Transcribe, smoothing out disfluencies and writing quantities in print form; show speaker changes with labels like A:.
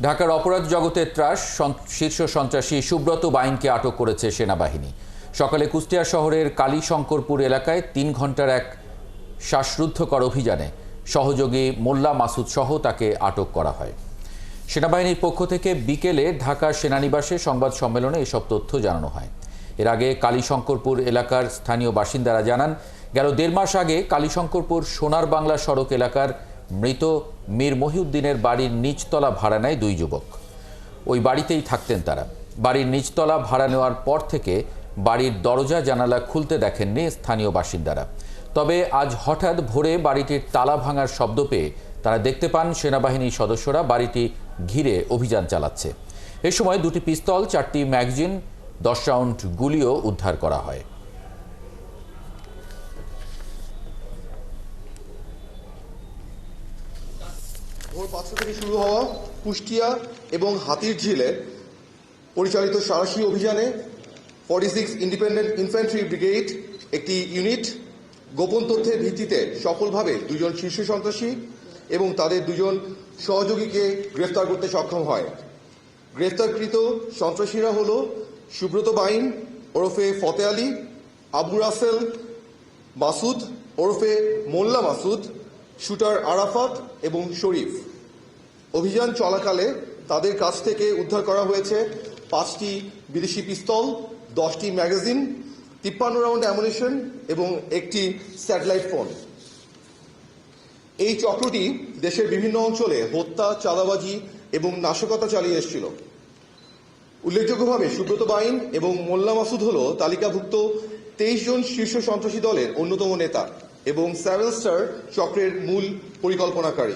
A: ঢাকার অপরাধ জগতের ত্রাস শীর্ষ সন্ত্রাসী সুব্রত বাইনকে আটক করেছে সেনাবাহিনী। সকালে কুষ্টিয়া শহরের কালীশঙ্করপুর এলাকায় ৩ ঘন্টার এক শ্বাসরুদ্ধকর অভিযানে সহযোগী মোল্লা মাসুদ সহ তাকে আটক করা হয়। সেনাবাহিনীর পক্ষ থেকে বিকেলে ঢাকা সেনানিবাসে সংবাদ সম্মেলনে এসব তথ্য জানানো হয়। এর আগে কালীশঙ্করপুর এলাকার স্থানীয় বাসিন্দারা জানান, গেল ১.৫ মাস আগে কালীশঙ্করপুর সোনার বাংলা সড়ক এলাকার মৃত মীর মহিউদ্দিনের বাড়ির নিচতলা ভাড়া নেয় ২ যুবক। ওই বাড়িতেই থাকতেন তারা। বাড়ির নিচতলা ভাড়া নেওয়ার পর থেকে বাড়ির দরজা জানালা খুলতে দেখেননি স্থানীয় বাসিন্দারা। তবে আজ হঠাৎ ভোরে বাড়িটির তালা ভাঙার শব্দ পেয়ে তারা দেখতে পান সেনাবাহিনীর সদস্যরা বাড়িটি ঘিরে অভিযান চালাচ্ছে। এ সময় ২টি পিস্তল, ৪টি ম্যাগাজিন, ১০ রাউন্ড গুলিও উদ্ধার করা হয়।
B: ভোর ৫টা থেকে শুরু হওয়া কুষ্টিয়া এবং হাতিরঝিলে পরিচালিত সাঁড়াশি অভিযানে 46 ইন্ডিপেন্ডেন্ট ইনফ্যান্ট্রি ব্রিগেড একটি ইউনিট গোপন তথ্যের ভিত্তিতে সফলভাবে ২ জন শীর্ষ সন্ত্রাসী এবং তাদের ২ জন সহযোগীকে গ্রেফতার করতে সক্ষম হয়। গ্রেফতারকৃত সন্ত্রাসীরা হল সুব্রত বাইন ওরফে ফতে আলী, আবু রাসেল মাসুদ ওরফে মোল্লা মাসুদ, শুটার আরাফাত এবং শরীফ। অভিযান চলাকালে তাদের কাছ থেকে উদ্ধার করা হয়েছে 5টি বিদেশি পিস্তল, 10টি ম্যাগাজিন, 53 রাউন্ড অ্যামুনিশন এবং একটি স্যাটেলাইট ফোন। এই চক্রটি দেশের বিভিন্ন অঞ্চলে হত্যা, চাঁদাবাজি এবং নাশকতা চালিয়ে এসেছিল। উল্লেখযোগ্যভাবে সুব্রত বাইন এবং মোল্লা মাসুদ হল তালিকাভুক্ত 23 জন শীর্ষ সন্ত্রাসী দলের অন্যতম নেতা এবং 7 স্টার চক্রের মূল পরিকল্পনাকারী।